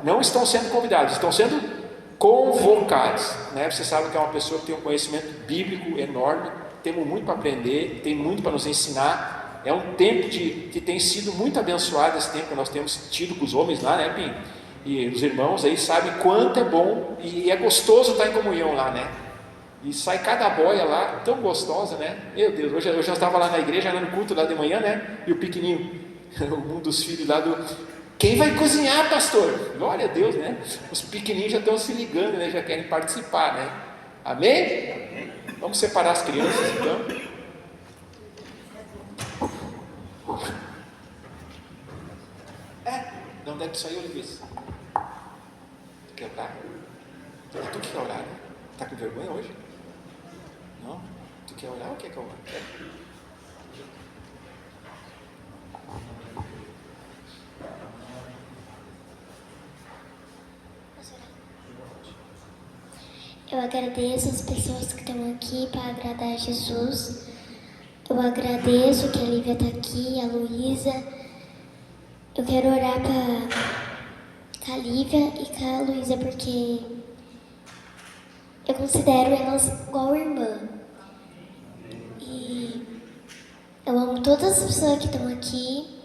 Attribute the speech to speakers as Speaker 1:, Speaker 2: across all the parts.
Speaker 1: não estão sendo convidados, estão sendo convocados, né? Você sabe que é uma pessoa que tem um conhecimento bíblico enorme, temos muito para aprender, tem muito para nos ensinar. É um tempo que tem sido muito abençoado, esse tempo que nós temos tido com os homens lá, né, Pim? E os irmãos aí sabem quanto é bom e é gostoso estar em comunhão lá, né? E sai cada boia lá, tão gostosa, né? Meu Deus, hoje eu já estava lá na igreja, lá no culto lá de manhã, né? E o pequenininho, um dos filhos lá do... Quem vai cozinhar, pastor? Glória a Deus, né? Os pequenininhos já estão se ligando, né? Já querem participar, né? Amém? Vamos separar as crianças, então. Não deve sair, Olivis. Tu quer orar? Tu quer orar, né? Tá com vergonha hoje? Não? Tu quer orar ou quer que eu ore?
Speaker 2: Eu agradeço as pessoas que estão aqui para agradar a Jesus. Eu agradeço que a Lívia está aqui, a Luísa. Eu quero orar com a Lívia e com a Luísa, porque eu considero elas igual irmã. E eu amo todas as pessoas que estão aqui.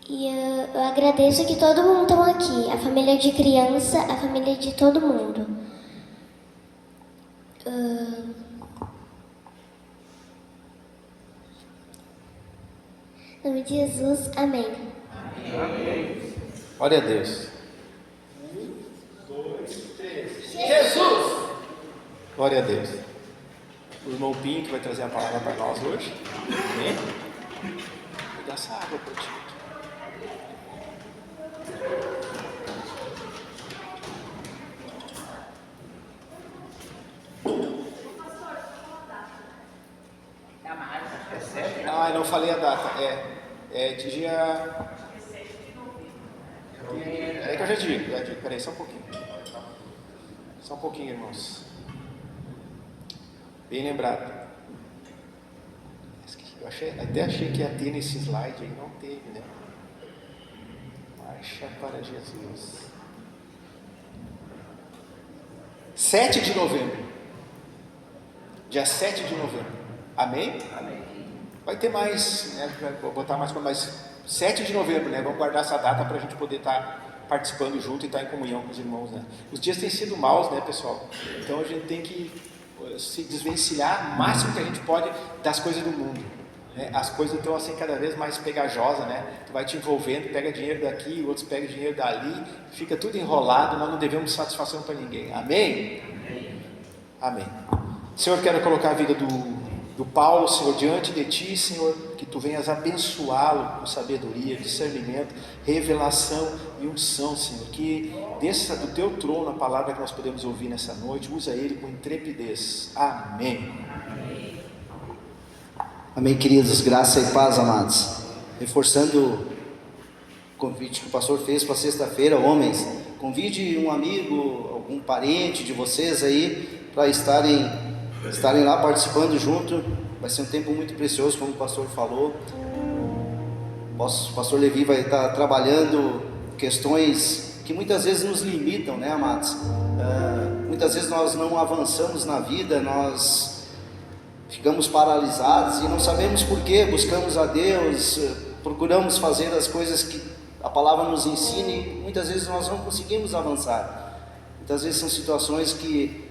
Speaker 2: E eu agradeço que todo mundo está aqui. A família de criança, a família de todo mundo. Em nome de Jesus, amém.
Speaker 1: Amém. Glória a Deus. 1, 2, 3. Jesus! Glória a Deus. O irmão Pinho que vai trazer a palavra para nós hoje. Amém? Vou dar essa água para ti. Ah, não falei a data. É dia. É que eu já digo. Peraí, só um pouquinho. Só um pouquinho, irmãos. Bem lembrado. Eu até achei que ia ter nesse slide aí, não teve, né? Marcha para Jesus. 7 de novembro. Dia 7 de novembro. Amém? Amém. Vai ter mais, né? Vou botar mais para mais. 7 de novembro, né? Vamos guardar essa data para a gente poder estar participando junto e estar em comunhão com os irmãos, né? Os dias têm sido maus, né, pessoal? Então a gente tem que se desvencilhar o máximo que a gente pode das coisas do mundo, né? As coisas estão assim cada vez mais pegajosas, né? Tu vai te envolvendo, pega dinheiro daqui, outros pegam dinheiro dali, fica tudo enrolado. Nós não devemos satisfação para ninguém. Amém? Amém. Senhor, quero colocar a vida do Paulo, Senhor, diante de Ti, Senhor, que Tu venhas abençoá-lo com sabedoria, discernimento, revelação e unção, Senhor, que desça do Teu trono a palavra que nós podemos ouvir nessa noite, usa ele com intrepidez. Amém.
Speaker 3: Amém, queridos, graça e paz, amados. Reforçando o convite que o pastor fez para sexta-feira, homens, convide um amigo, algum parente de vocês aí, para estarem lá participando junto. Vai ser um tempo muito precioso, como o pastor falou. O pastor Levi vai estar trabalhando questões que muitas vezes nos limitam, né, amados? Muitas vezes nós não avançamos na vida, nós ficamos paralisados e não sabemos porquê. Buscamos a Deus, procuramos fazer as coisas que a palavra nos ensina e muitas vezes nós não conseguimos avançar. Muitas vezes são situações que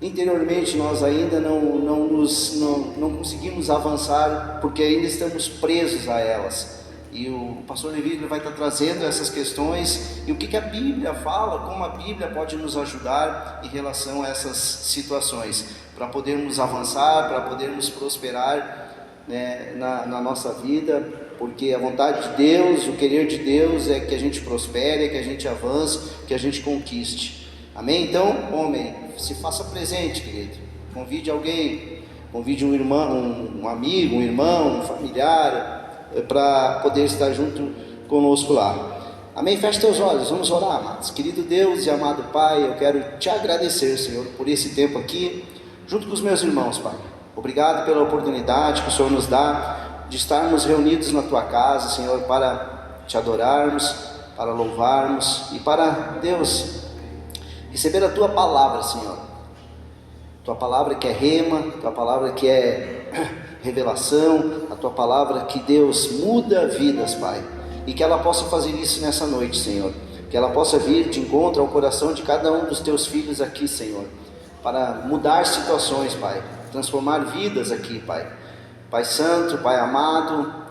Speaker 3: interiormente nós ainda não conseguimos avançar, porque ainda estamos presos a elas. E o pastor Levi vai estar trazendo essas questões e o que a Bíblia fala, como a Bíblia pode nos ajudar em relação a essas situações, para podermos avançar, para podermos prosperar, né, na nossa vida, porque a vontade de Deus, o querer de Deus é que a gente prospere, é que a gente avance, que a gente conquiste. Amém? Então, homem, se faça presente, querido. Convide alguém, convide um irmão, um amigo, um irmão, um familiar, para poder estar junto conosco lá. Amém? Feche teus olhos, vamos orar, amados. Querido Deus e amado Pai, eu quero te agradecer, Senhor, por esse tempo aqui, junto com os meus irmãos, Pai. Obrigado pela oportunidade que o Senhor nos dá de estarmos reunidos na Tua casa, Senhor, para te adorarmos, para louvarmos e para, Deus, receber a Tua palavra, Senhor. Tua palavra que é rema, Tua palavra que é revelação, a Tua palavra que, Deus, muda vidas, Pai. E que ela possa fazer isso nessa noite, Senhor. Que ela possa vir de encontro ao coração de cada um dos Teus filhos aqui, Senhor. Para mudar situações, Pai. Transformar vidas aqui, Pai. Pai Santo, Pai amado,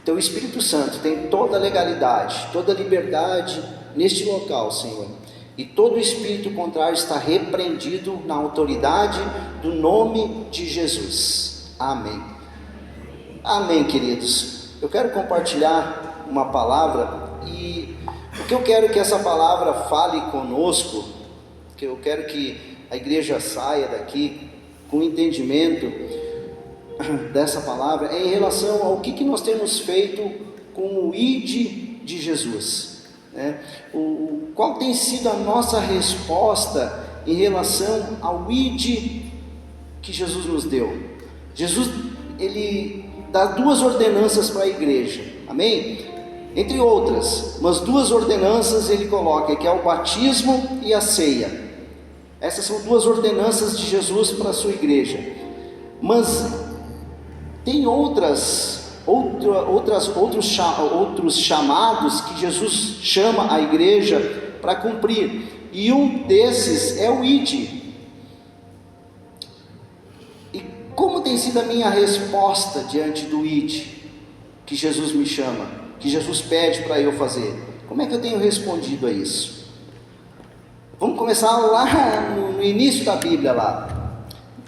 Speaker 3: Teu Espírito Santo tem toda a legalidade, toda a liberdade neste local, Senhor. E todo espírito contrário está repreendido na autoridade do nome de Jesus. Amém. Amém, queridos. Eu quero compartilhar uma palavra e o que eu quero que essa palavra fale conosco, que eu quero que a igreja saia daqui com entendimento dessa palavra, é em relação ao que nós temos feito com o ID de Jesus, né? Qual tem sido a nossa resposta em relação ao ID que Jesus nos deu. Jesus, ele dá 2 ordenanças para a igreja, amém? Entre outras, mas 2 ordenanças ele coloca, que é o batismo e a ceia. Essas são 2 ordenanças de Jesus para a sua igreja. Mas tem outros chamados que Jesus chama a igreja para cumprir. E um desses é o ID. E como tem sido a minha resposta diante do ID que Jesus me chama, que Jesus pede para eu fazer? Como é que eu tenho respondido a isso? Vamos começar lá no início da Bíblia lá.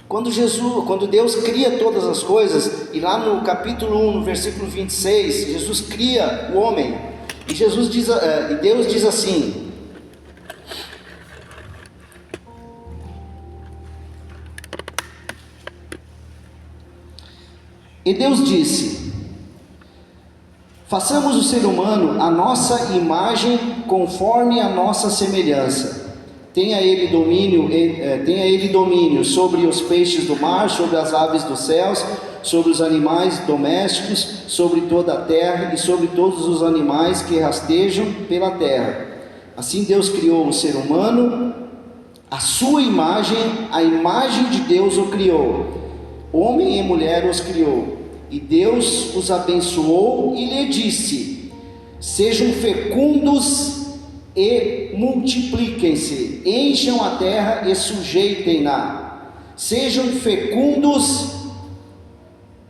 Speaker 3: Quando Deus cria todas as coisas, e lá no capítulo 1, no versículo 26, Jesus cria o homem, e Deus diz assim: e Deus disse: façamos o ser humano à nossa imagem, conforme a nossa semelhança. Tenha ele domínio sobre os peixes do mar, sobre as aves dos céus, sobre os animais domésticos, sobre toda a terra e sobre todos os animais que rastejam pela terra. Assim Deus criou o ser humano, a sua imagem, a imagem de Deus o criou. Homem e mulher os criou. E Deus os abençoou e lhe disse: sejam fecundos e multipliquem-se, encham a terra e sujeitem-na. Sejam fecundos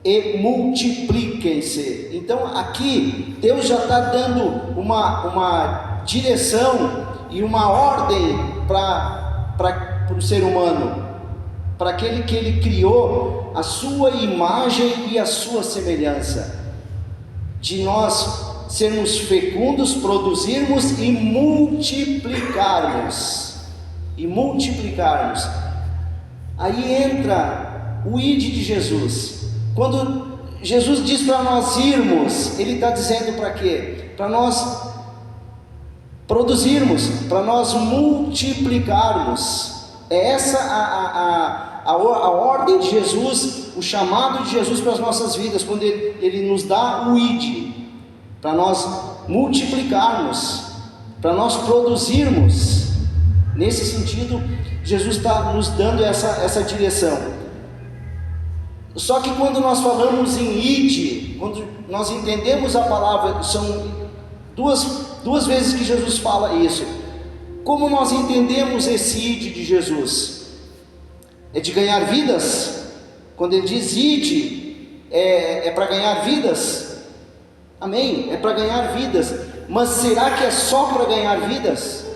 Speaker 3: e multipliquem-se. Então aqui Deus já está dando uma direção e uma ordem para o ser humano, para aquele que Ele criou, a sua imagem e a sua semelhança, de nós sermos fecundos, produzirmos e multiplicarmos. Aí entra o ID de Jesus. Quando Jesus diz para nós irmos, Ele está dizendo para quê? Para nós produzirmos, para nós multiplicarmos. É essa a ordem de Jesus, o chamado de Jesus para as nossas vidas, quando Ele nos dá o ID, para nós multiplicarmos, para nós produzirmos. Nesse sentido, Jesus está nos dando essa direção. Só que quando nós falamos em ID, quando nós entendemos a palavra, são duas vezes que Jesus fala isso. Como nós entendemos esse ID de Jesus? É de ganhar vidas? Quando Ele diz ID, é para ganhar vidas? Amém? É para ganhar vidas. Mas será que é só para ganhar vidas?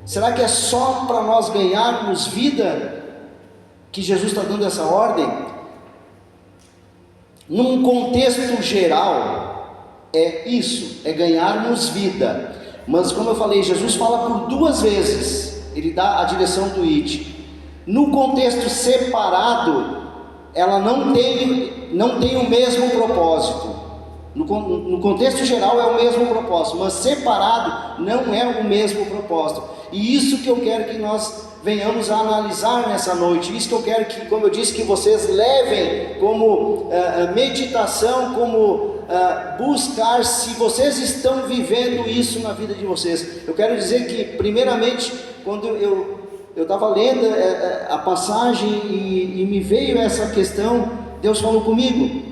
Speaker 3: Será que é só para nós ganharmos vida que Jesus está dando essa ordem? Num contexto geral, é isso, é ganharmos vida. Mas como eu falei, Jesus fala por 2 vezes, Ele dá a direção do ID. No contexto separado, ela não tem o mesmo propósito. No contexto geral é o mesmo propósito, mas separado não é o mesmo propósito. E isso que eu quero que nós venhamos a analisar nessa noite. Isso que eu quero que, como eu disse, que vocês levem como meditação, como buscar se vocês estão vivendo isso na vida de vocês. Eu quero dizer que, primeiramente, quando eu estava lendo a passagem e me veio essa questão, Deus falou comigo,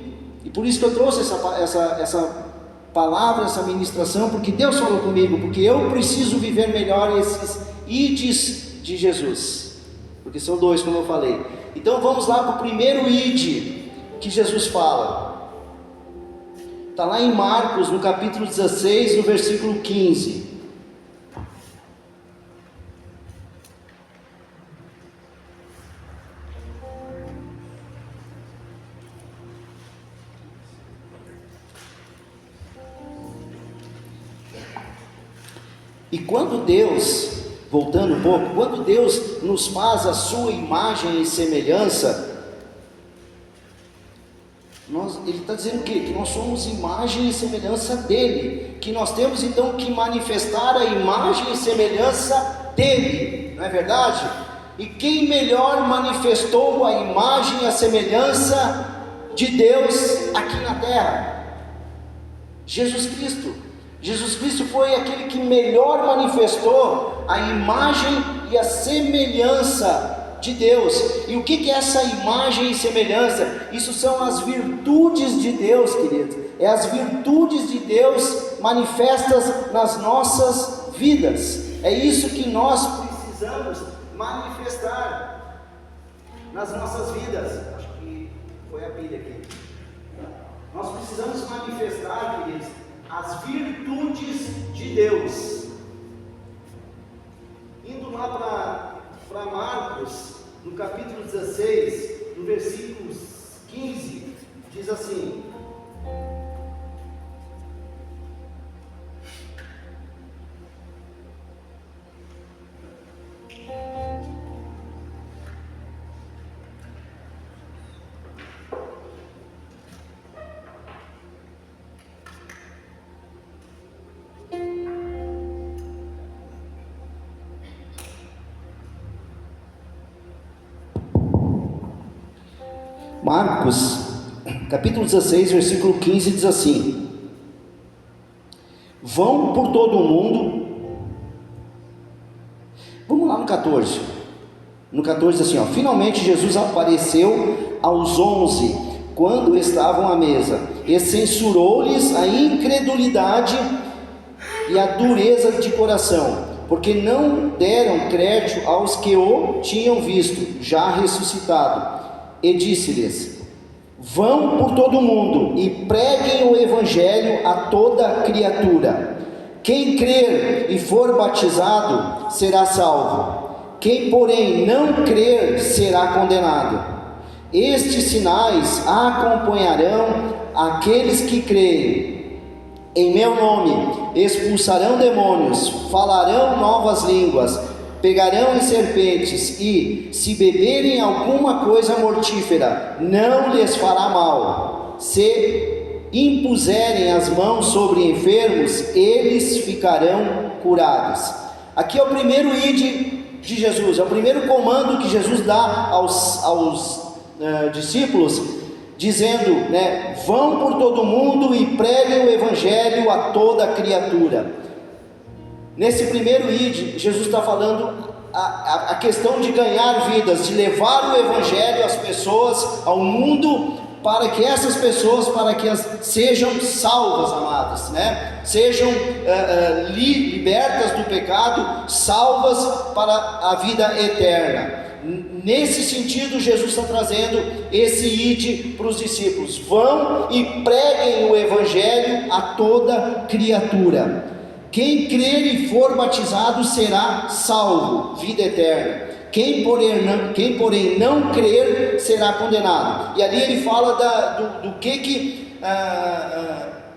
Speaker 3: e por isso que eu trouxe essa palavra, essa ministração, porque Deus falou comigo, porque eu preciso viver melhor esses ides de Jesus, porque são dois, como eu falei. Então vamos lá para o primeiro ide que Jesus fala, está lá em Marcos, no capítulo 16, no versículo 15. E quando Deus, voltando um pouco, quando Deus nos faz a sua imagem e semelhança, Ele está dizendo o quê? Que nós somos imagem e semelhança dEle, que nós temos então que manifestar a imagem e semelhança dEle, não é verdade? E quem melhor manifestou a imagem e a semelhança de Deus aqui na terra? Jesus Cristo. Jesus Cristo foi aquele que melhor manifestou a imagem e a semelhança de Deus. E o que é essa imagem e semelhança? Isso são as virtudes de Deus, queridos. É as virtudes de Deus manifestas nas nossas vidas. É isso que nós precisamos manifestar nas nossas vidas. Acho que foi a pilha aqui. Nós precisamos manifestar, queridos, as virtudes de Deus. Indo lá para Marcos, no capítulo 16, no versículo 15, diz assim: Marcos, capítulo 16, versículo 15, diz assim: vão por todo o mundo. Vamos lá no 14. No 14 diz assim, ó: finalmente Jesus apareceu aos 11, quando estavam à mesa, e censurou-lhes a incredulidade e a dureza de coração, porque não deram crédito aos que o tinham visto, já ressuscitado. E disse-lhes: vão por todo o mundo e preguem o evangelho a toda criatura. Quem crer e for batizado será salvo, quem porém não crer será condenado. Estes sinais acompanharão aqueles que creem. Em meu nome expulsarão demônios, falarão novas línguas, pegarão em serpentes, e se beberem alguma coisa mortífera, não lhes fará mal. Se impuserem as mãos sobre enfermos, eles ficarão curados. Aqui é o primeiro ide de Jesus, é o primeiro comando que Jesus dá aos discípulos, dizendo, vão por todo mundo e preguem o evangelho a toda criatura. Nesse primeiro ide, Jesus está falando a questão de ganhar vidas, de levar o evangelho às pessoas, ao mundo, para que essas pessoas, sejam salvas, amadas, sejam libertas do pecado, salvas para a vida eterna. Nesse sentido, Jesus está trazendo esse ide para os discípulos: vão e preguem o evangelho a toda criatura. Quem crer e for batizado será salvo, vida eterna. Quem porém não crer será condenado. E ali ele fala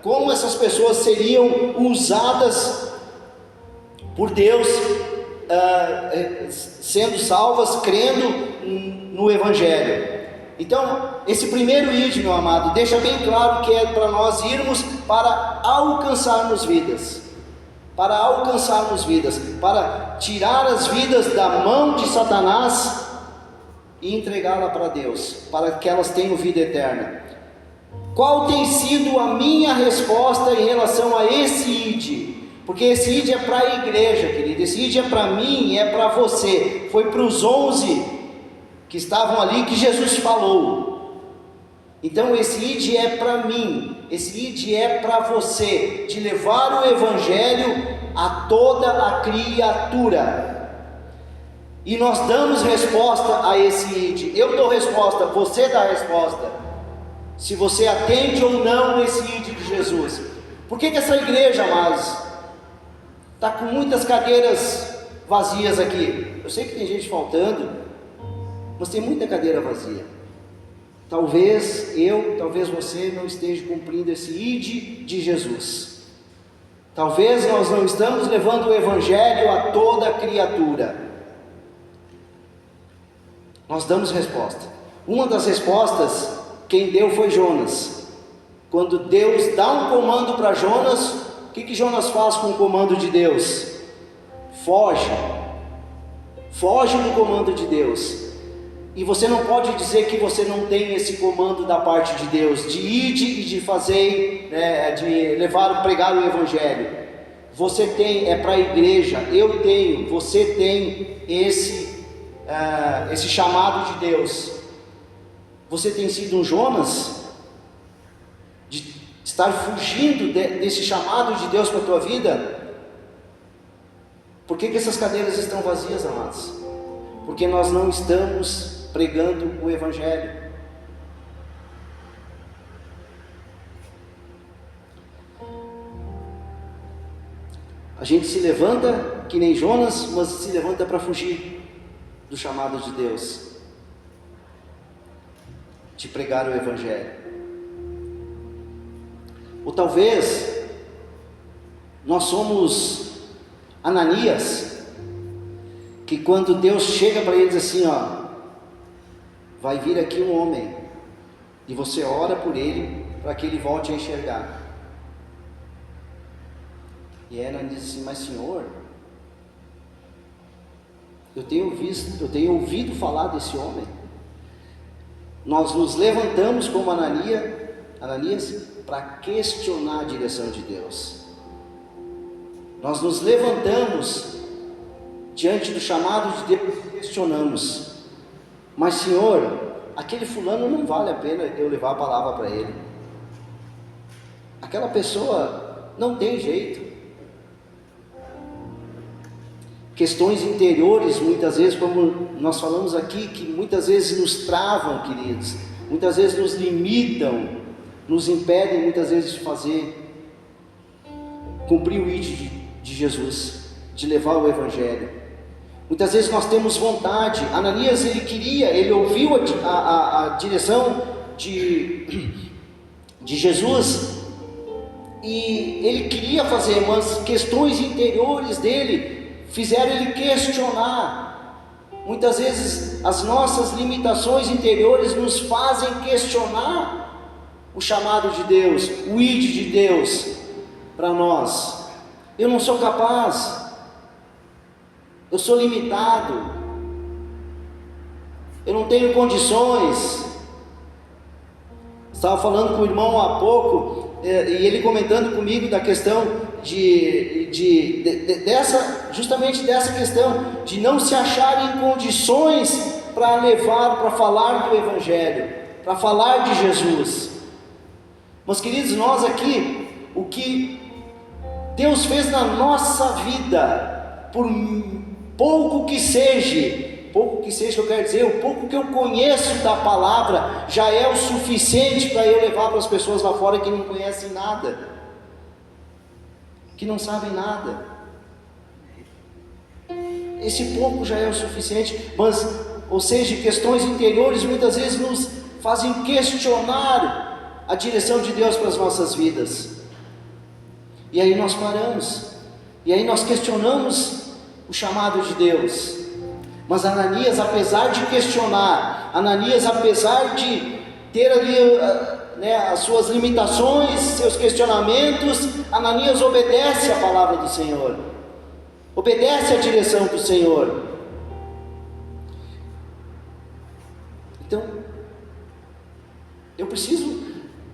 Speaker 3: como essas pessoas seriam usadas por Deus, sendo salvas, crendo no evangelho. Então, esse primeiro ide, meu amado, deixa bem claro que é para nós irmos para alcançarmos vidas. Para tirar as vidas da mão de Satanás e entregá-la para Deus, para que elas tenham vida eterna. Qual tem sido a minha resposta em relação a esse ID? Porque esse ID é para a igreja, querido, esse ID é para mim, é para você. Foi para os 11 que estavam ali que Jesus falou. Então esse ID é para mim, esse ID é para você, de levar o evangelho a toda a criatura. E nós damos resposta a esse ID. Eu dou resposta, você dá resposta, se você atende ou não esse ID de Jesus. Por que essa igreja, amados, está com muitas cadeiras vazias aqui? Eu sei que tem gente faltando, mas tem muita cadeira vazia. Talvez talvez você não esteja cumprindo esse ID de Jesus. Talvez nós não estamos levando o evangelho a toda criatura. Nós damos resposta. Uma das respostas, quem deu foi Jonas. Quando Deus dá um comando para Jonas, o que Jonas faz com o comando de Deus? Foge do comando de Deus. E você não pode dizer que você não tem esse comando da parte de Deus, de ir e de fazer, de levar, pregar o evangelho. Você tem, é para a igreja, eu tenho, você tem esse chamado de Deus. Você tem sido um Jonas, de estar fugindo desse chamado de Deus para a tua vida? Por que essas cadeiras estão vazias, amados? Porque nós não estamos pregando o evangelho. A gente se levanta que nem Jonas, mas se levanta para fugir do chamado de Deus, de pregar o evangelho. Ou talvez nós somos Ananias, que quando Deus chega para ele diz assim, vai vir aqui um homem, e você ora por ele para que ele volte a enxergar. E Ananias diz assim, mas Senhor, eu tenho ouvido falar desse homem. Nós nos levantamos como Ananias para questionar a direção de Deus. Nós nos levantamos diante do chamado de Deus e questionamos. Mas Senhor, aquele fulano não vale a pena eu levar a palavra para ele. Aquela pessoa não tem jeito. Questões interiores, muitas vezes, como nós falamos aqui, que muitas vezes nos travam, queridos, muitas vezes nos limitam, nos impedem muitas vezes de cumprir o ID de Jesus, de levar o evangelho. Muitas vezes nós temos vontade. Ananias, ele ouviu a direção de Jesus, e ele queria fazer, mas questões interiores dele fizeram ele questionar. Muitas vezes as nossas limitações interiores nos fazem questionar o chamado de Deus, o ID de Deus para nós. Eu não sou capaz, eu sou limitado, eu não tenho condições. Estava falando com o irmão há pouco, e ele comentando comigo da questão justamente dessa questão de não se achar em condições para falar do evangelho, para falar de Jesus. Mas queridos, nós aqui, o que Deus fez na nossa vida, por pouco que seja, eu quero dizer, o pouco que eu conheço da palavra, já é o suficiente para eu levar para as pessoas lá fora que não conhecem nada, que não sabem nada. Esse pouco já é o suficiente, mas, ou seja, questões interiores muitas vezes nos fazem questionar a direção de Deus para as nossas vidas. E aí nós paramos, e aí nós questionamos o chamado de Deus. Mas Ananias, apesar de questionar, Ananias, apesar de ter ali as suas limitações, seus questionamentos, Ananias obedece à palavra do Senhor, obedece à direção do Senhor. Então, eu preciso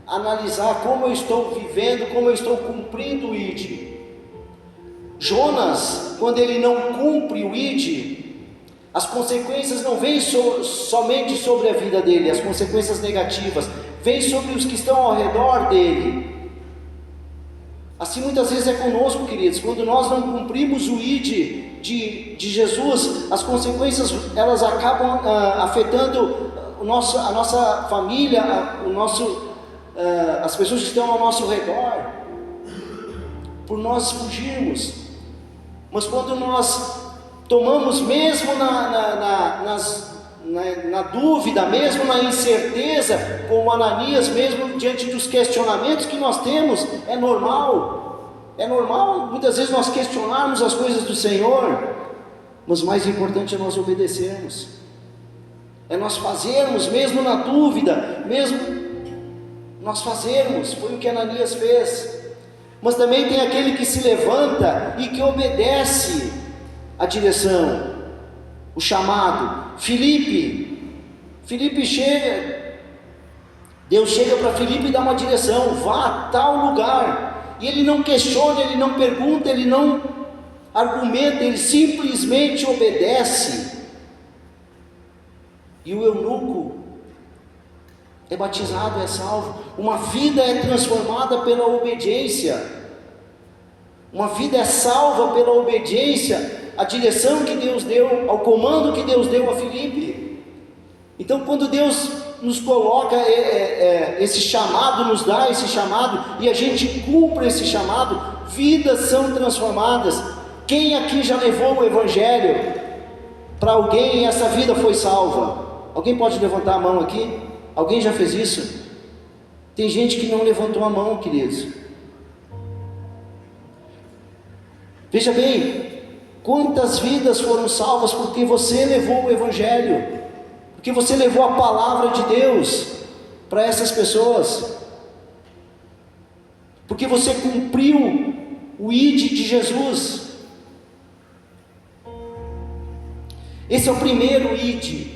Speaker 3: analisar como eu estou vivendo, como eu estou cumprindo o ID. Jonas, quando ele não cumpre o ID, as consequências não vêm somente sobre a vida dele, as consequências negativas, vêm sobre os que estão ao redor dele. Assim muitas vezes é conosco, queridos, quando nós não cumprimos o ID de Jesus, as consequências elas acabam afetando a nossa família, as pessoas que estão ao nosso redor, por nós fugirmos. Mas quando nós tomamos, mesmo na dúvida, mesmo na incerteza, como Ananias, mesmo diante dos questionamentos que nós temos, é normal muitas vezes nós questionarmos as coisas do Senhor, mas o mais importante é nós obedecermos, é nós fazermos, mesmo na dúvida, mesmo nós fazermos. Foi o que Ananias fez. Mas também tem aquele que se levanta e que obedece a direção, o chamado. Filipe chega, Deus chega para Filipe e dá uma direção: vá a tal lugar. E ele não questiona, ele não pergunta, ele não argumenta, ele simplesmente obedece. E o eunuco é batizado, é salvo. Uma vida é transformada pela obediência. Uma vida é salva pela obediência à direção que Deus deu, ao comando que Deus deu a Filipe. Então, quando Deus nos coloca esse chamado, nos dá esse chamado, e a gente cumpre esse chamado, vidas são transformadas. Quem aqui já levou o Evangelho para alguém e essa vida foi salva? Alguém pode levantar a mão aqui? Alguém já fez isso? Tem gente que não levantou a mão, queridos. Veja bem, quantas vidas foram salvas porque você levou o Evangelho, porque você levou a palavra de Deus para essas pessoas, porque você cumpriu o ID de Jesus. Esse é o primeiro ID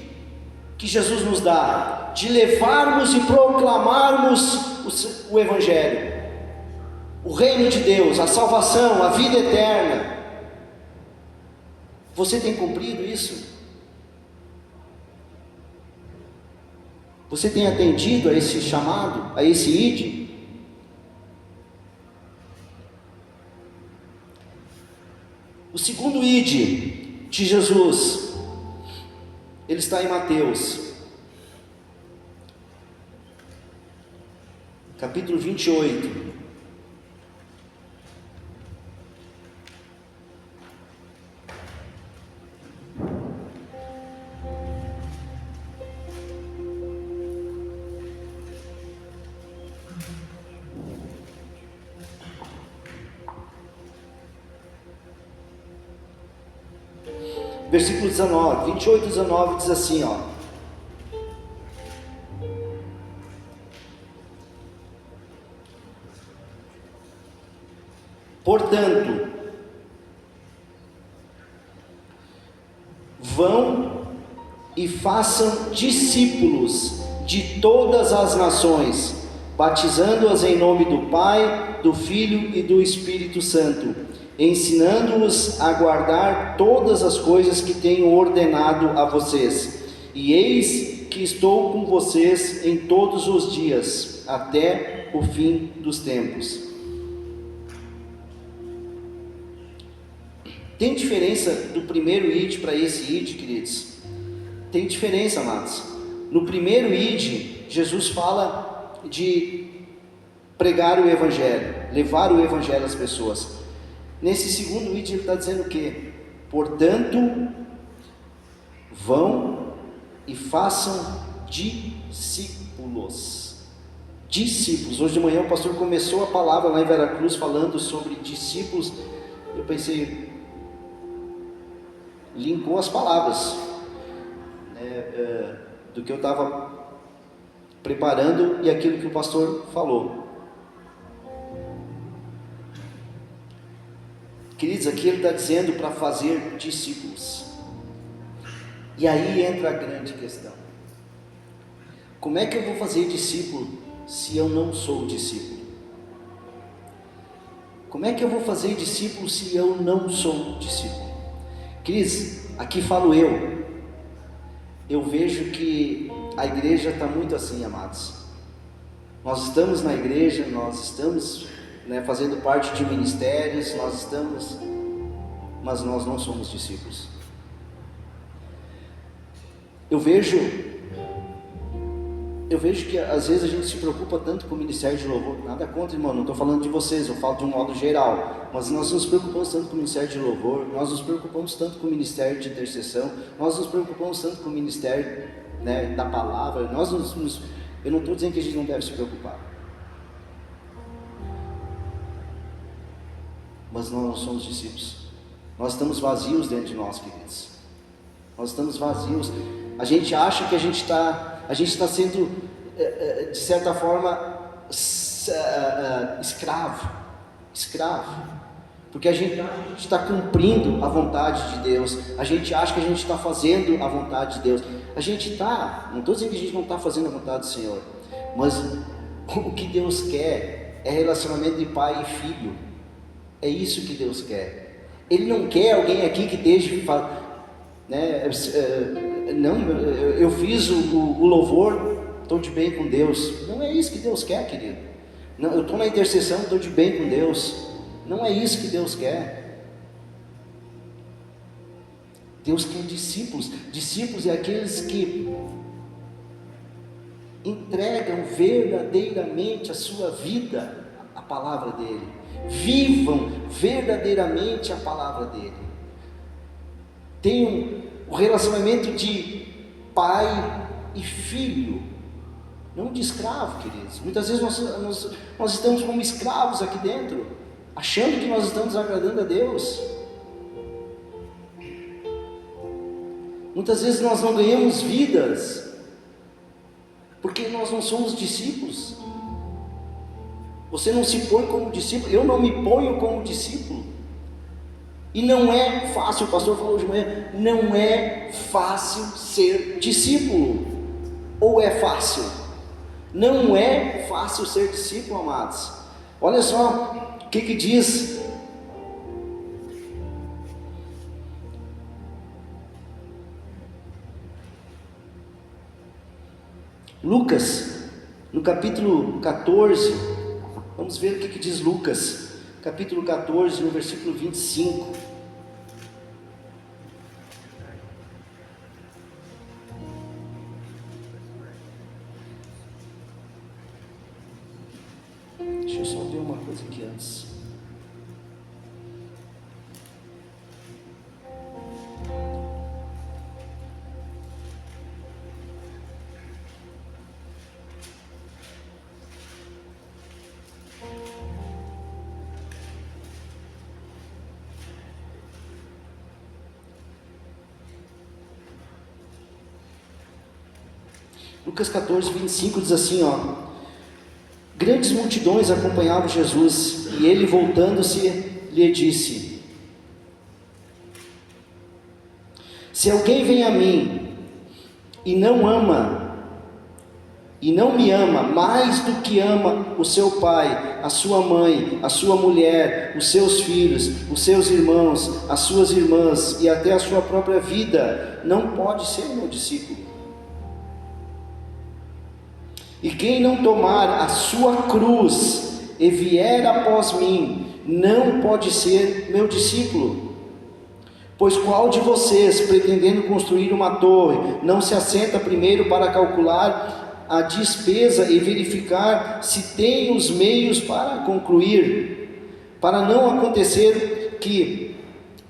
Speaker 3: que Jesus nos dá, de levarmos e proclamarmos o Evangelho, o reino de Deus, a salvação, a vida eterna. Você tem cumprido isso? Você tem atendido a esse chamado, a esse ID? O segundo ID de Jesus, ele está em Mateus, capítulo 28. Versículo 19, 28, 19 diz assim, ó: portanto, vão e façam discípulos de todas as nações, batizando-as em nome do Pai, do Filho e do Espírito Santo, ensinando-os a guardar todas as coisas que tenho ordenado a vocês. E eis que estou com vocês em todos os dias, até o fim dos tempos. Tem diferença do primeiro ID para esse ID, queridos? Tem diferença, amados. No primeiro ID, Jesus fala de pregar o Evangelho, levar o Evangelho às pessoas. Nesse segundo ID ele está dizendo o quê? Portanto, vão e façam discípulos. Discípulos. Hoje de manhã o pastor começou a palavra lá em Veracruz falando sobre discípulos. Eu pensei, linkou as palavras, do que eu estava preparando e aquilo que o pastor falou. Queridos, aqui ele está dizendo para fazer discípulos. E aí entra a grande questão: como é que eu vou fazer discípulo se eu não sou discípulo? Como é que eu vou fazer discípulo se eu não sou discípulo? Cris, aqui falo eu. Eu vejo que a igreja está muito assim, amados. Nós estamos na igreja, nós estamos, fazendo parte de ministérios, mas nós não somos discípulos. Eu vejo que às vezes a gente se preocupa tanto com o ministério de louvor. Nada contra, irmão, não estou falando de vocês, eu falo de um modo geral. Mas nós nos preocupamos tanto com o ministério de louvor, nós nos preocupamos tanto com o ministério de intercessão, nós nos preocupamos tanto com o ministério, da palavra. Eu não estou dizendo que a gente não deve se preocupar, mas nós não somos discípulos. Nós estamos vazios dentro de nós, queridos. Nós estamos vazios. A gente acha que a gente está sendo, de certa forma, escravo, porque a gente está cumprindo a vontade de Deus, a gente acha que a gente está fazendo a vontade de Deus. A gente está, não estou dizendo que a gente não está fazendo a vontade do Senhor, mas o que Deus quer é relacionamento de pai e filho. É isso que Deus quer. Ele não quer alguém aqui que esteja não, eu fiz o louvor, estou de bem com Deus. Não é isso que Deus quer, querido. Não, eu estou na intercessão, estou de bem com Deus. Não é isso que Deus quer. Deus quer discípulos. Discípulos é aqueles que entregam verdadeiramente a sua vida à palavra dele. Vivam verdadeiramente a palavra dele. Tenham o relacionamento de pai e filho, não de escravo, queridos. Muitas vezes nós estamos como escravos aqui dentro, achando que nós estamos agradando a Deus. Muitas vezes nós não ganhamos vidas, porque nós não somos discípulos. Você não se põe como discípulo, eu não me ponho como discípulo. E não é fácil, o pastor falou hoje de manhã, não é fácil ser discípulo. Ou é fácil? Não é fácil ser discípulo, amados. Olha só o que diz Lucas, no capítulo 14. Vamos ver o que diz Lucas, capítulo 14, no versículo 25. Deixa eu só ver uma coisa aqui antes. Lucas 14, 25 diz assim, grandes multidões acompanhavam Jesus, e ele, voltando-se, lhe disse: se alguém vem a mim e não me ama mais do que ama o seu pai, a sua mãe, a sua mulher, os seus filhos, os seus irmãos, as suas irmãs e até a sua própria vida, não pode ser meu discípulo. E quem não tomar a sua cruz e vier após mim, não pode ser meu discípulo. Pois qual de vocês, pretendendo construir uma torre, não se assenta primeiro para calcular a despesa e verificar se tem os meios para concluir? Para não acontecer que,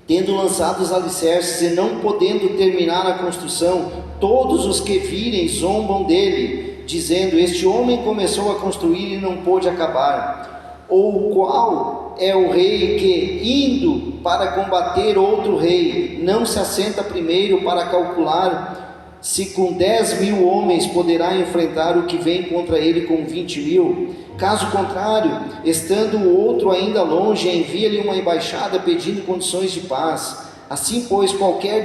Speaker 3: tendo lançado os alicerces e não podendo terminar a construção, todos os que virem zombam dele, dizendo: este homem começou a construir e não pôde acabar. Ou qual é o rei que, indo para combater outro rei, não se assenta primeiro para calcular se com 10.000 homens poderá enfrentar o que vem contra ele com 20.000? Caso contrário, estando o outro ainda longe, envia-lhe uma embaixada pedindo condições de paz. Assim, pois, qualquer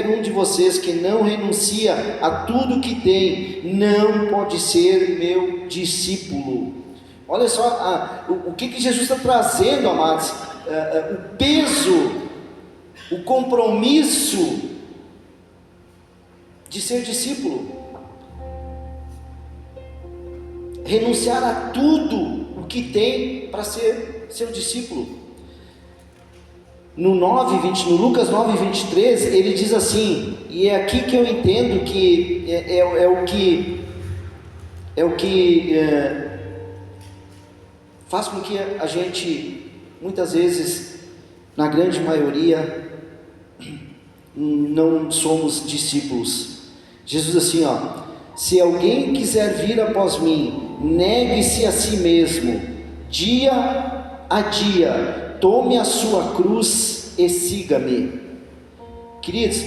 Speaker 3: um de vocês que não renuncia a tudo que tem, não pode ser meu discípulo. Olha só o que Jesus está trazendo, amados, o peso, o compromisso de ser discípulo. Renunciar a tudo o que tem para ser seu discípulo. No Lucas 9:23, ele diz assim, e é aqui que eu entendo que é o que faz com que a gente, muitas vezes, na grande maioria, não somos discípulos. Jesus assim, se alguém quiser vir após mim, negue-se a si mesmo, dia a dia, tome a sua cruz e siga-me. Queridos,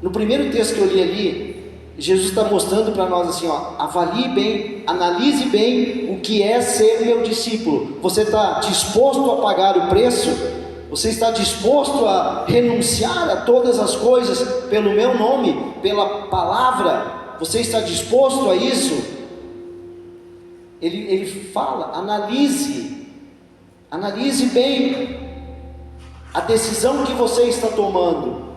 Speaker 3: no primeiro texto que eu li ali, Jesus está mostrando para nós assim, avalie bem, analise bem o que é ser meu discípulo. Você está disposto a pagar o preço? Você está disposto a renunciar a todas as coisas pelo meu nome, pela palavra? Você está disposto a isso? Ele fala, analise bem a decisão que você está tomando.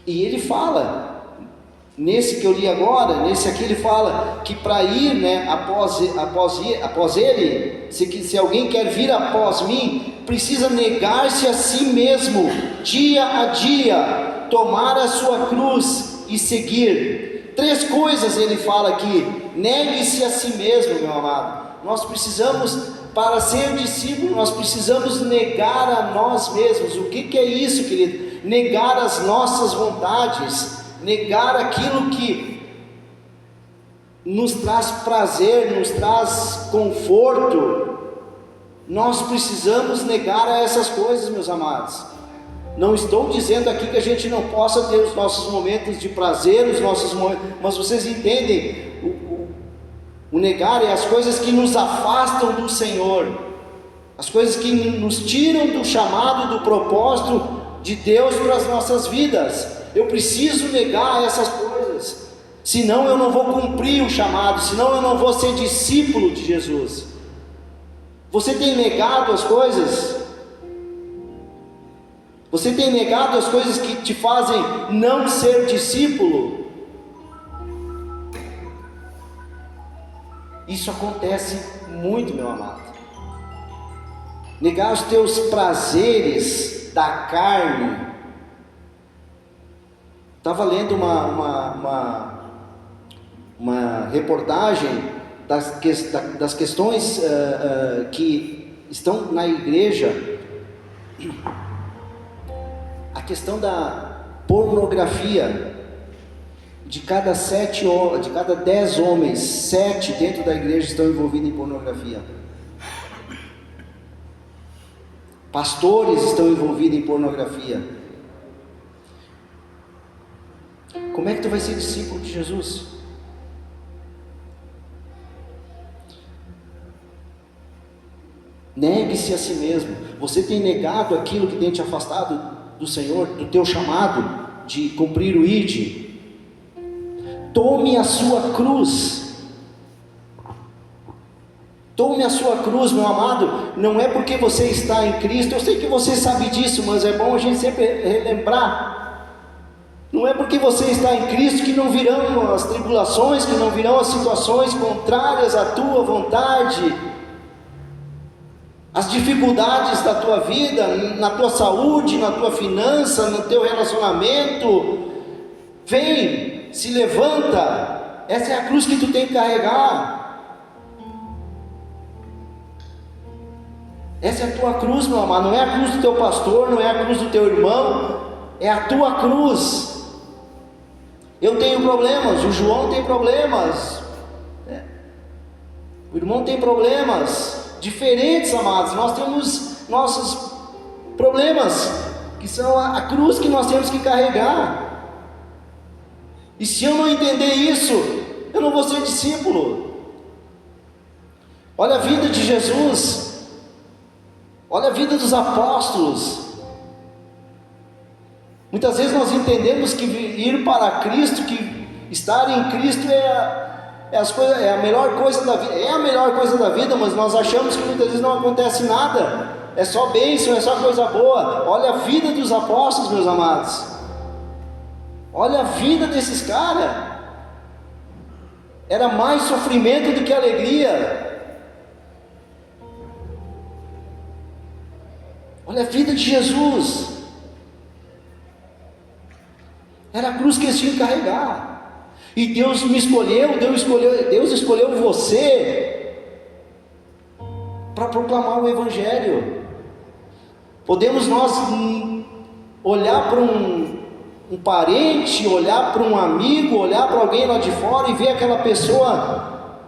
Speaker 3: E ele fala, nesse que eu li agora, nesse aqui ele fala que para ir, após ele, se alguém quer vir após mim, precisa negar-se a si mesmo, dia a dia, tomar a sua cruz e seguir. 3 coisas ele fala aqui: negue-se a si mesmo, meu amado. Nós precisamos, para ser discípulo, nós precisamos negar a nós mesmos. O que é isso, querido? Negar as nossas vontades, negar aquilo que nos traz prazer, nos traz conforto. Nós precisamos negar a essas coisas, meus amados. Não estou dizendo aqui que a gente não possa ter os nossos momentos de prazer, os nossos momentos, mas vocês entendem, o negar é as coisas que nos afastam do Senhor, as coisas que nos tiram do chamado, do propósito de Deus para as nossas vidas. Eu preciso negar essas coisas, senão eu não vou cumprir o chamado, senão eu não vou ser discípulo de Jesus. Você tem negado as coisas? Você tem negado as coisas que te fazem não ser discípulo? Isso acontece muito, meu amado. Negar os teus prazeres da carne. Estava lendo uma reportagem das questões que estão na igreja. A questão da pornografia. De cada 10 homens, 7 dentro da igreja estão envolvidos em pornografia. Pastores estão envolvidos em pornografia. Como é que tu vai ser discípulo de Jesus? Negue-se a si mesmo. Você tem negado aquilo que tem te afastado do Senhor, do teu chamado de cumprir o ID. Tome a sua cruz. Tome a sua cruz, meu amado. Não é porque você está em Cristo. Eu sei que você sabe disso, mas é bom a gente sempre relembrar. Não é porque você está em Cristo que não virão as tribulações, que não virão as situações contrárias à tua vontade, as dificuldades da tua vida, na tua saúde, na tua finança, no teu relacionamento. Vem, se levanta. Essa é a cruz que tu tem que carregar. Essa é a tua cruz, meu amado. Não é a cruz do teu pastor, não é a cruz do teu irmão, é a tua cruz. Eu tenho problemas, o João tem problemas, o irmão tem problemas diferentes, amados. Nós temos nossos problemas, que são a cruz que nós temos que carregar. E se eu não entender isso, eu não vou ser discípulo. Olha a vida de Jesus. Olha a vida dos apóstolos. Muitas vezes nós entendemos que ir para Cristo, que estar em Cristo é a melhor coisa da vida. É a melhor coisa da vida, mas nós achamos que muitas vezes não acontece nada. É só bênção, é só coisa boa. Olha a vida dos apóstolos, meus amados. Olha a vida desses caras. Era mais sofrimento do que alegria. Olha a vida de Jesus. Era a cruz que eles tinham que carregar. E Deus me escolheu, Deus escolheu você para proclamar o Evangelho. Podemos nós olhar para um parente, olhar para um amigo, olhar para alguém lá de fora e ver aquela pessoa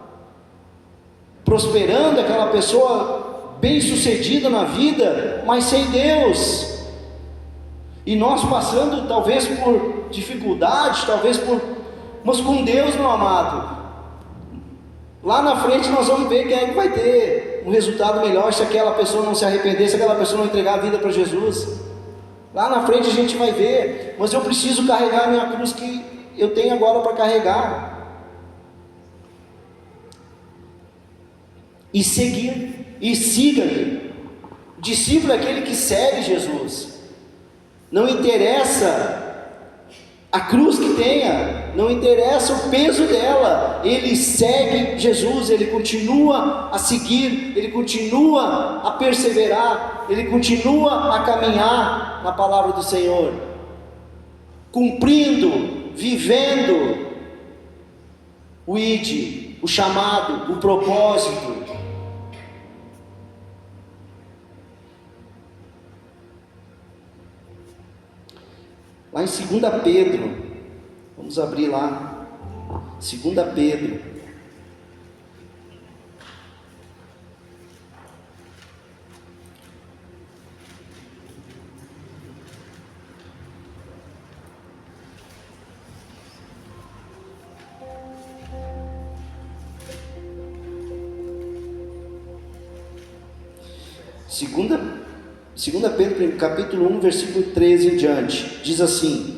Speaker 3: prosperando, aquela pessoa bem sucedida na vida, mas sem Deus. E nós passando talvez por dificuldade, mas com Deus, meu amado, lá na frente nós vamos ver quem é que vai ter um resultado melhor se aquela pessoa não se arrepender, se aquela pessoa não entregar a vida para Jesus. Lá na frente a gente vai ver, mas eu preciso carregar a minha cruz que eu tenho agora para carregar. E seguir, e siga-me. O discípulo é aquele que segue Jesus. Não interessa a cruz que tenha, não interessa o peso dela, ele segue Jesus, ele continua a seguir, ele continua a perseverar, ele continua a caminhar na palavra do Senhor, cumprindo, vivendo o ID, o chamado, o propósito. Lá em 2 Pedro, vamos abrir lá, 2 Pedro, Segunda Pedro, capítulo 1, versículo 13 em diante, diz assim: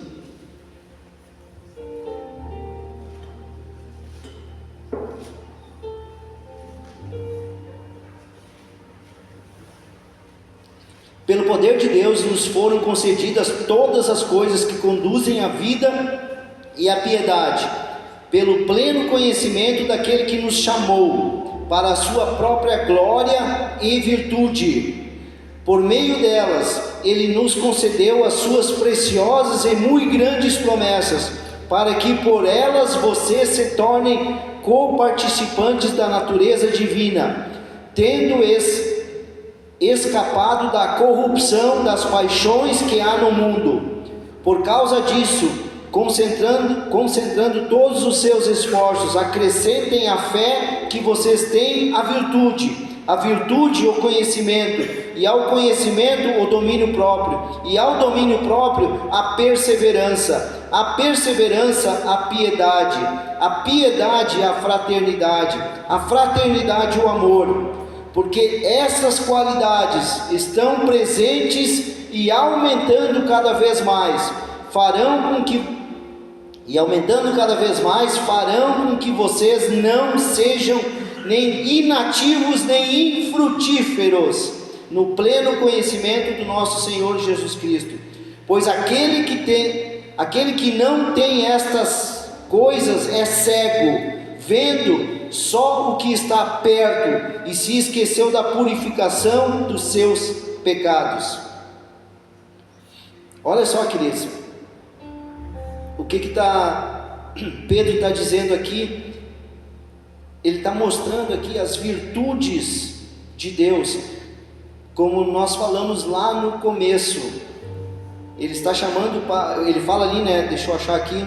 Speaker 3: pelo poder de Deus nos foram concedidas todas as coisas que conduzem à vida e à piedade, pelo pleno conhecimento daquele que nos chamou para a sua própria glória e virtude. Por meio delas, Ele nos concedeu as suas preciosas e muito grandes promessas, para que por elas vocês se tornem co-participantes da natureza divina, tendo escapado da corrupção das paixões que há no mundo. Por causa disso, concentrando todos os seus esforços, acrescentem à fé que vocês têm a virtude o conhecimento, e ao conhecimento o domínio próprio, e ao domínio próprio a perseverança, a piedade a fraternidade o amor, porque essas qualidades estão presentes e aumentando cada vez mais, farão com que vocês não sejam nem inativos nem infrutíferos no pleno conhecimento do nosso Senhor Jesus Cristo. Pois aquele que não tem estas coisas é cego, vendo só o que está perto, e se esqueceu da purificação dos seus pecados. Olha só, queridos, o que Pedro está dizendo aqui. Ele está mostrando aqui as virtudes de Deus, como nós falamos lá no começo. Ele está chamando, ele fala ali, né? Deixa eu achar aqui,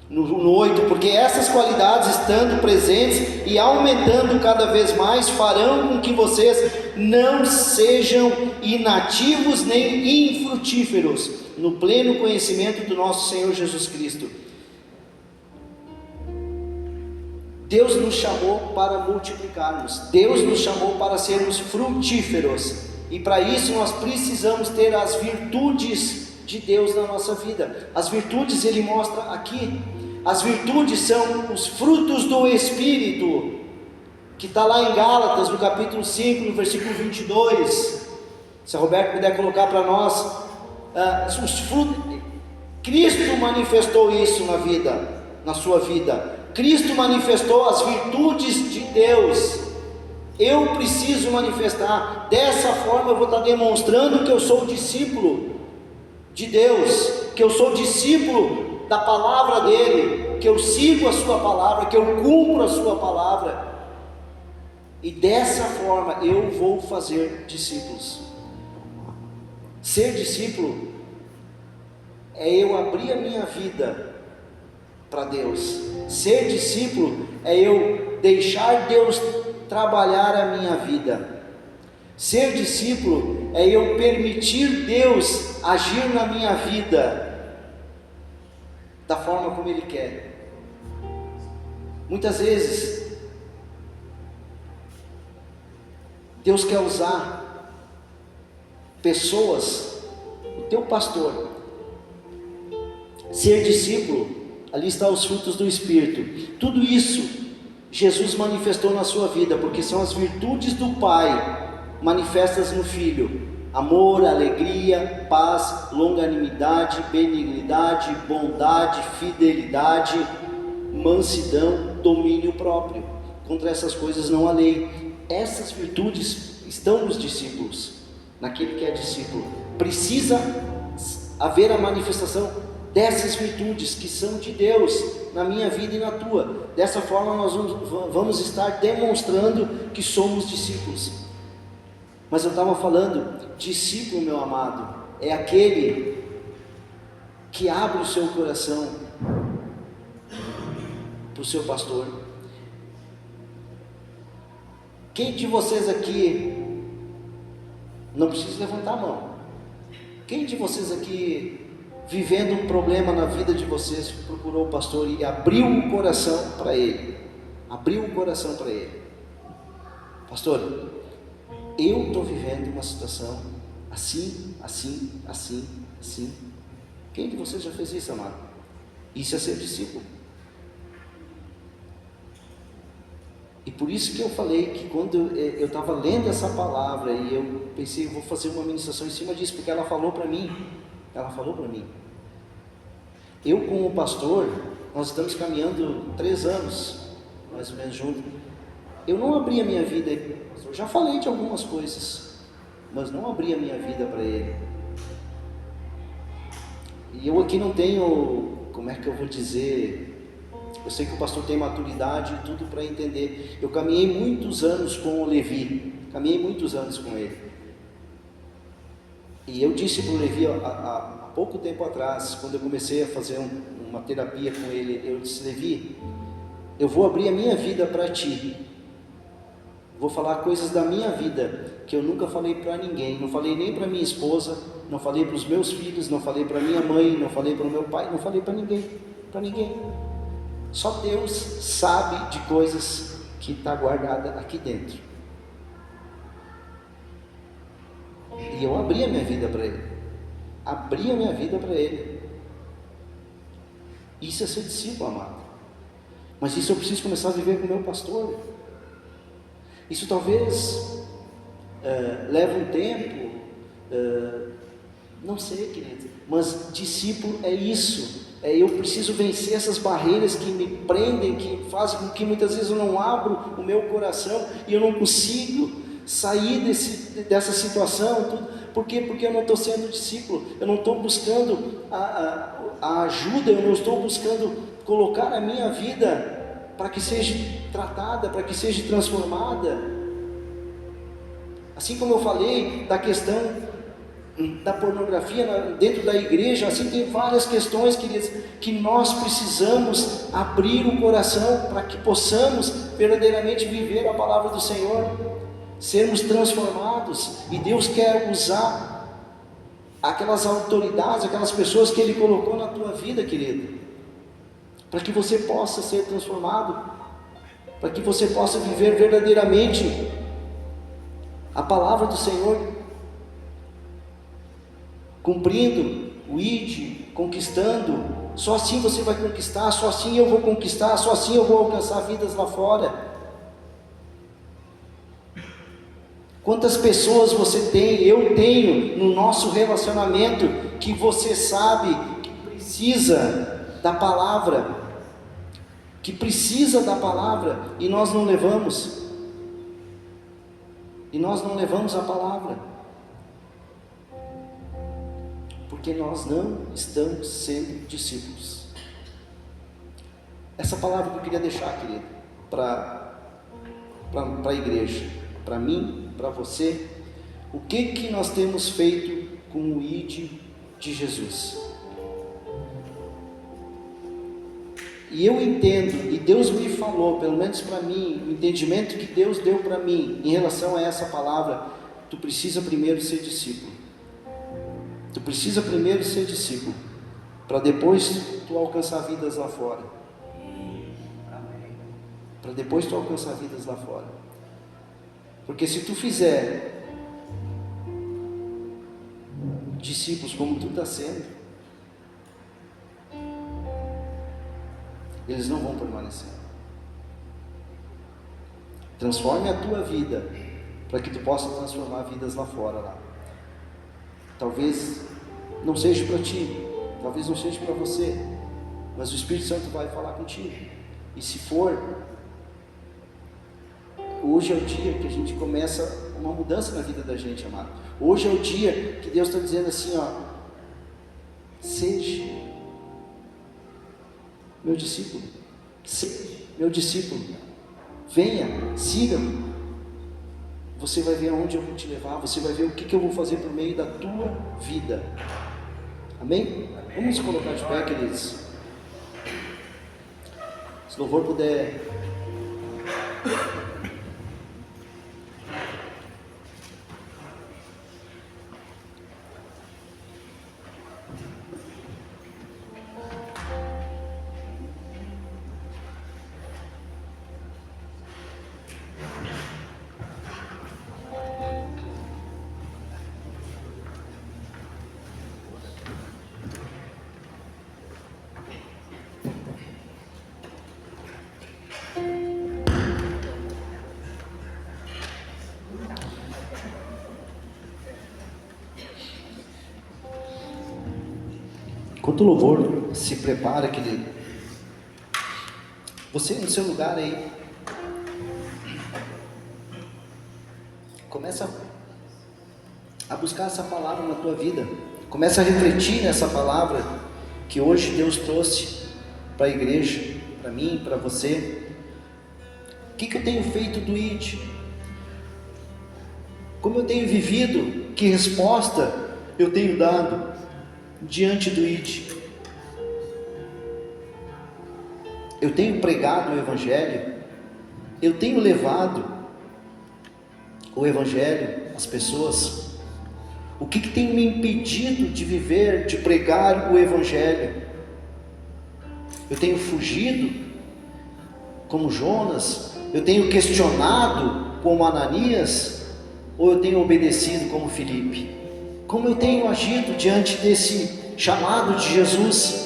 Speaker 3: no 8, porque essas qualidades estando presentes e aumentando cada vez mais, farão com que vocês não sejam inativos nem infrutíferos no pleno conhecimento do nosso Senhor Jesus Cristo. Deus nos chamou para multiplicarmos, Deus nos chamou para sermos frutíferos, e para isso nós precisamos ter as virtudes de Deus na nossa vida. As virtudes ele mostra aqui. As virtudes são os frutos do Espírito, que está lá em Gálatas, no capítulo 5, no versículo 22. Se a Roberto puder colocar para nós, os frutos. Cristo manifestou isso na sua vida. Cristo manifestou as virtudes de Deus. Eu preciso manifestar. Dessa forma eu vou estar demonstrando que eu sou discípulo de Deus, que eu sou discípulo da palavra dele, que eu sigo a sua palavra, que eu cumpro a sua palavra. E dessa forma eu vou fazer discípulos. Ser discípulo é eu abrir a minha vida para Deus. Ser discípulo é eu deixar Deus trabalhar a minha vida. Ser discípulo é eu permitir Deus agir na minha vida da forma como Ele quer. Muitas vezes Deus quer usar pessoas, o teu pastor. Ser discípulo, ali estão os frutos do Espírito. Tudo isso Jesus manifestou na sua vida, porque são as virtudes do Pai manifestas no Filho: amor, alegria, paz, longanimidade, benignidade, bondade, fidelidade, mansidão, domínio próprio. Contra essas coisas não há lei. Essas virtudes estão nos discípulos, naquele que é discípulo. Precisa haver a manifestação dessas virtudes que são de Deus na minha vida e na tua. Dessa forma nós vamos estar demonstrando que somos discípulos. Mas eu estava falando, discípulo, meu amado, é aquele que abre o seu coração para o seu pastor. Quem de vocês aqui, não precisa levantar a mão, quem de vocês aqui, vivendo um problema na vida de vocês, procurou o pastor e abriu o coração para ele? Abriu o coração para ele. Pastor, eu estou vivendo uma situação assim. Quem de vocês já fez isso, amado? Isso é ser discípulo. E por isso que eu falei que quando eu estava lendo essa palavra, e eu pensei, eu vou fazer uma ministração em cima disso, porque ela falou para mim. Eu, como pastor, nós estamos caminhando 3 anos, mais ou menos, juntos. Eu não abri a minha vida, eu já falei de algumas coisas, mas não abri a minha vida para ele. E eu aqui não tenho, como é que eu vou dizer, eu sei que o pastor tem maturidade e tudo para entender. Eu caminhei muitos anos com o Levi, caminhei muitos anos com ele. E eu disse para o Levi, há pouco tempo atrás, quando eu comecei a fazer uma terapia com ele, eu disse: Levi, eu vou abrir a minha vida para ti. Vou falar coisas da minha vida que eu nunca falei para ninguém. Não falei nem para minha esposa, não falei para os meus filhos, não falei para minha mãe, não falei para o meu pai, não falei para ninguém. Só Deus sabe de coisas que está guardada aqui dentro. E eu abri a minha vida para ele. Isso é ser discípulo, amado. Mas isso eu preciso começar a viver com o meu pastor. Isso talvez leve um tempo, não sei, querido, mas discípulo é isso. Eu preciso vencer essas barreiras que me prendem, que fazem com que muitas vezes eu não abro o meu coração e eu não consigo sair dessa situação. Por quê? Porque eu não estou sendo discípulo, eu não estou buscando a ajuda, eu não estou buscando colocar a minha vida para que seja tratada, para que seja transformada. Assim como eu falei da questão da pornografia dentro da igreja, assim tem várias questões, queridos, que nós precisamos abrir o coração para que possamos verdadeiramente viver a palavra do Senhor, sermos transformados. E Deus quer usar aquelas autoridades, aquelas pessoas que Ele colocou na tua vida, querido, para que você possa ser transformado. para que você possa viver verdadeiramente a palavra do Senhor, cumprindo o ide, conquistando. Só assim você vai conquistar, só assim eu vou conquistar, só assim eu vou alcançar vidas lá fora. Quantas pessoas você tem, eu tenho no nosso relacionamento, que você sabe que precisa da palavra, e nós não levamos, a palavra, porque nós não estamos sendo discípulos. Essa palavra que eu queria deixar, querido, para a igreja, para mim, para você. O que nós temos feito com o ID de Jesus? E eu entendo, e Deus me falou, pelo menos para mim, o entendimento que Deus deu para mim em relação a essa palavra: tu precisa primeiro ser discípulo. Tu precisa primeiro ser discípulo, para depois tu alcançar vidas lá fora. Para depois tu alcançar vidas lá fora. Porque se tu fizer discípulos como tu está sendo, eles não vão permanecer. Transforme a tua vida, para que tu possa transformar vidas lá fora. Lá. Talvez não seja para ti, talvez não seja para você, mas o Espírito Santo vai falar contigo. E se for, hoje é o dia que a gente começa uma mudança na vida da gente, amado. Hoje é o dia que Deus está dizendo assim, ó: seja meu discípulo, seja meu discípulo, venha, siga-me. Você vai ver aonde eu vou te levar, você vai ver o que eu vou fazer por meio da tua vida. Amém? Vamos nos colocar de pé, queridos. Se o louvor puder. Enquanto o louvor se prepara, querido, você no seu lugar aí, começa a buscar essa palavra na tua vida, começa a refletir nessa palavra que hoje Deus trouxe para a igreja, para mim, para você. O que eu tenho feito do ID? Como eu tenho vivido? Que resposta eu tenho dado diante do ID? Eu tenho pregado o Evangelho? Eu tenho levado o Evangelho às pessoas? O que tem me impedido de viver, de pregar o Evangelho? Eu tenho fugido como Jonas? Eu tenho questionado como Ananias? Ou eu tenho obedecido como Filipe? Como eu tenho agido diante desse chamado de Jesus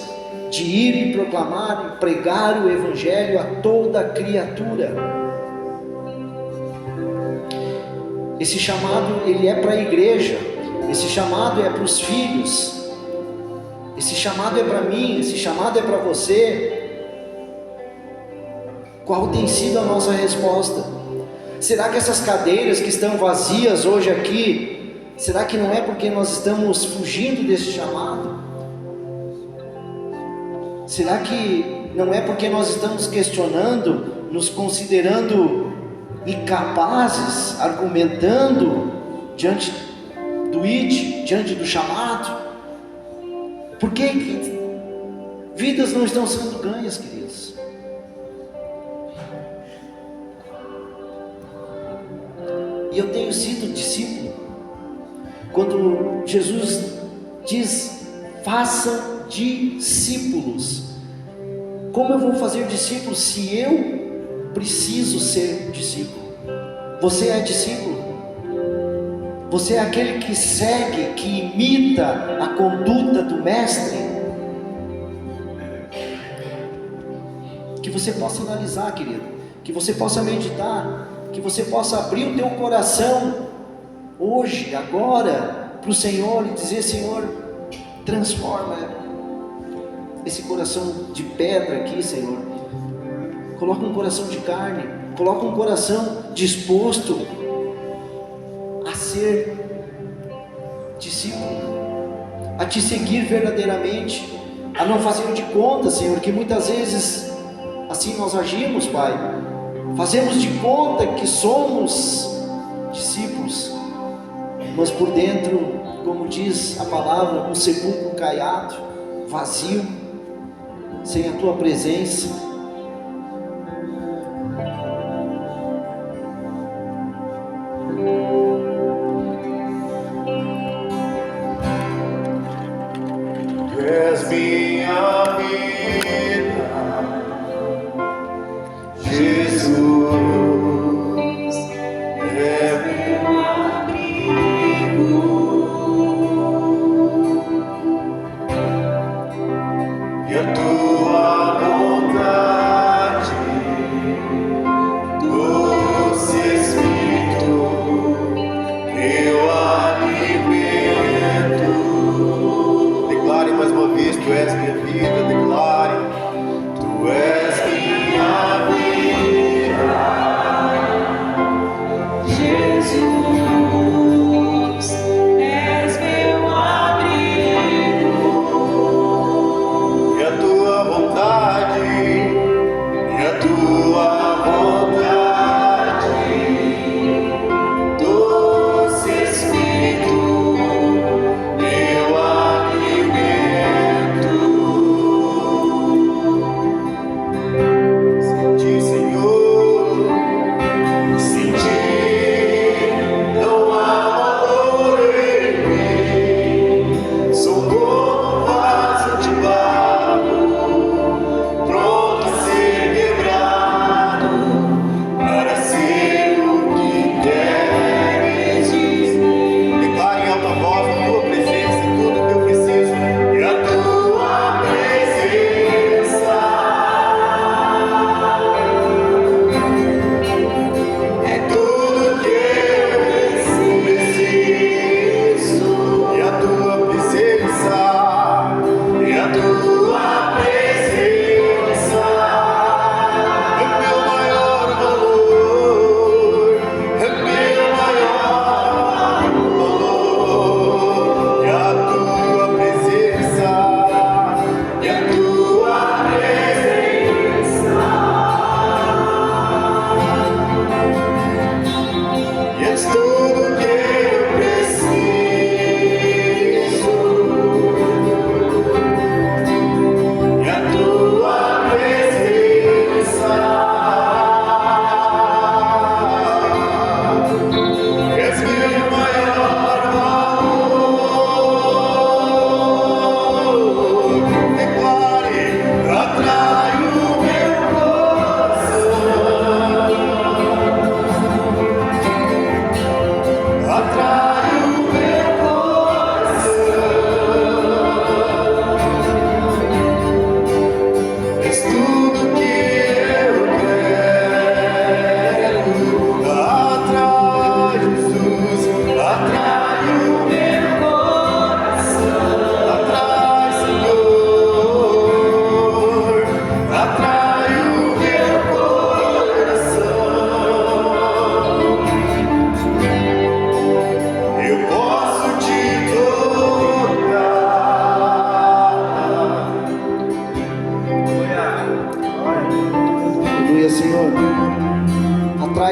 Speaker 3: de ir e proclamar e pregar o Evangelho a toda criatura? Esse chamado, ele é para a igreja, esse chamado é para os filhos, esse chamado é para mim, esse chamado é para você. Qual tem sido a nossa resposta? Será que essas cadeiras que estão vazias hoje aqui, será que não é porque nós estamos fugindo desse chamado? Será que não é porque nós estamos questionando, nos considerando incapazes, argumentando diante do ID, diante do chamado? Por que vidas não estão sendo ganhas, queridos? E eu tenho sido discípulo. Quando Jesus diz: faça discípulos. Como eu vou fazer discípulos se eu preciso ser discípulo. Você é discípulo? Você é aquele que segue, que imita a conduta do mestre? Que você possa analisar, querido, que você possa meditar, que você possa abrir o teu coração hoje, agora, para o Senhor e dizer: Senhor, transforma esse coração de pedra aqui, Senhor. Coloca um coração de carne, coloca um coração disposto a ser discípulo, a te seguir verdadeiramente, a não fazer de conta, Senhor, que muitas vezes assim nós agimos, Pai. Fazemos de conta que somos discípulos, mas por dentro, como diz a palavra, um sepulcro caiado, vazio, sem a tua presença.
Speaker 1: Tu és minha vida, Jesus. Tu és minha vida, declare. Tu és minha vida, Jesus. És meu abrigo. E a tua vontade, e a tua vontade, doce Espírito, meu alimento.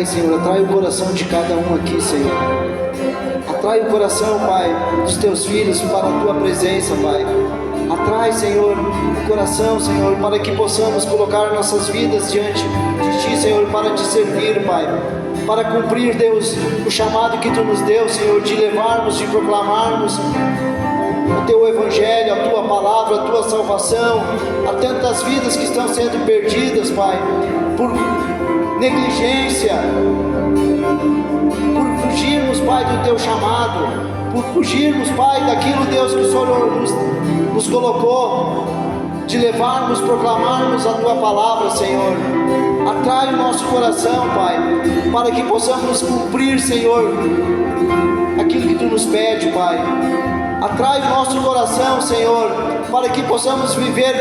Speaker 3: Senhor, atrai o coração de cada um aqui, Senhor. Atrai o coração, Pai, dos teus filhos para a tua presença, Pai. Atrai, Senhor, o coração, Senhor, para que possamos colocar nossas vidas diante de Ti, Senhor, para Te servir, Pai. Para cumprir, Deus, o chamado que Tu nos deu, Senhor, de levarmos, de proclamarmos o Teu Evangelho, a Tua Palavra, a Tua salvação, a tantas vidas que estão sendo perdidas, Pai, por negligência, por fugirmos, Pai, do Teu chamado, por fugirmos, Pai, daquilo, Deus, que o Senhor nos colocou, de levarmos, proclamarmos a Tua palavra, Senhor. Atrai o nosso coração, Pai, para que possamos cumprir, Senhor, aquilo que Tu nos pede, Pai. Atrai o nosso coração, Senhor, para que possamos viver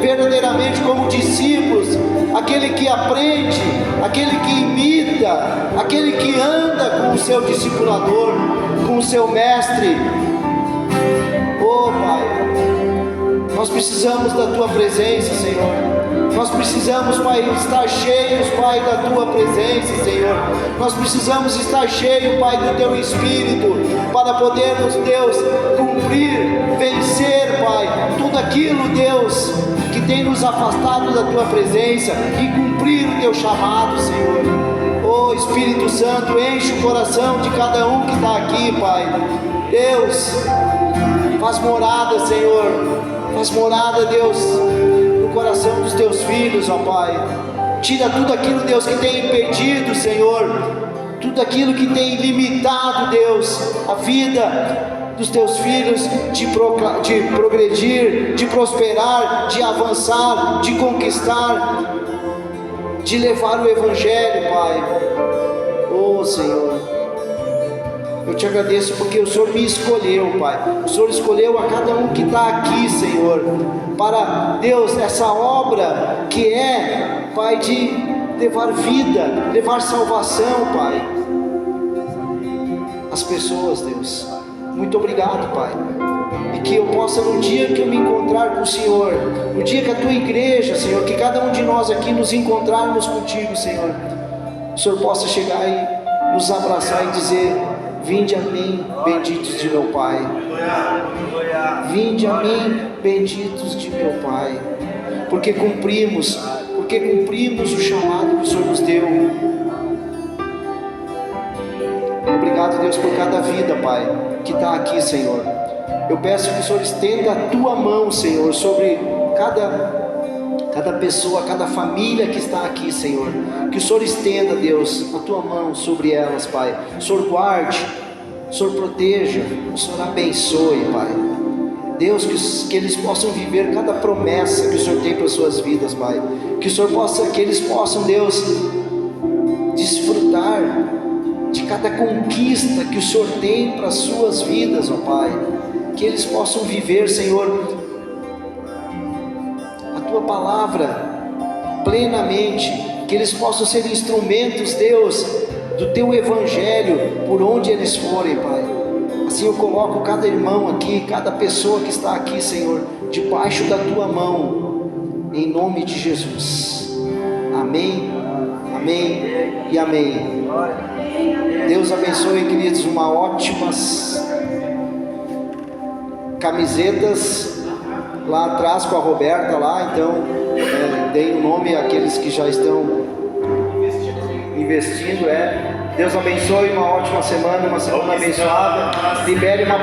Speaker 3: verdadeiramente como discípulos, aquele que aprende, aquele que imita, aquele que anda com o seu discipulador, com o seu mestre. Oh, Pai, nós precisamos da Tua presença, Senhor. Nós precisamos, Pai, estar cheios, Pai, da Tua presença, Senhor. Nós precisamos estar cheios, Pai, do Teu Espírito, para podermos, Deus, cumprir, vencer, Pai, tudo aquilo, Deus, que tem nos afastado da Tua presença e cumprir o Teu chamado, Senhor. Oh, Espírito Santo, enche o coração de cada um que está aqui, Pai. Deus, faz morada, Senhor. Faz morada, Deus, no coração dos Teus filhos, ó Pai. Tira tudo aquilo, Deus, que tem impedido, Senhor, tudo aquilo que tem limitado, Deus, a vida dos Teus filhos de progredir, de prosperar, de avançar, de conquistar, de levar o Evangelho, Pai. Oh, Senhor, eu Te agradeço porque o Senhor me escolheu, Pai. O Senhor escolheu a cada um que está aqui, Senhor, para, Deus, essa obra que é, Pai, de levar vida, levar salvação, Pai, às pessoas, Deus. Muito obrigado, Pai. E que eu possa, no dia que eu me encontrar com o Senhor, no dia que a Tua igreja, Senhor, que cada um de nós aqui nos encontrarmos contigo, Senhor, o Senhor possa chegar e nos abraçar e dizer: vinde a mim, benditos de meu Pai. Vinde a mim, benditos de meu Pai. Porque cumprimos o chamado que o Senhor nos deu. Obrigado, Deus, por cada vida, Pai, que está aqui, Senhor. Eu peço que o Senhor estenda a Tua mão, Senhor, sobre cada pessoa, cada família que está aqui, Senhor. Que o Senhor estenda, Deus, a Tua mão sobre elas, Pai. O Senhor guarde, o Senhor proteja, o Senhor abençoe, Pai. Deus, que eles possam viver cada promessa que o Senhor tem para as suas vidas, Pai. Que eles possam, Deus, desfrutar de cada conquista que o Senhor tem para as suas vidas, ó Pai. Que eles possam viver, Senhor, Tua palavra plenamente, que eles possam ser instrumentos, Deus, do Teu Evangelho por onde eles forem, Pai. Assim eu coloco cada irmão aqui, cada pessoa que está aqui, Senhor, debaixo da Tua mão, em nome de Jesus. Amém, amém e amém. Deus abençoe, queridos. Uma ótimas camisetas lá atrás com a Roberta lá, então deem o nome àqueles que já estão investindo. Deus abençoe, uma ótima semana, uma semana abençoada. Libere uma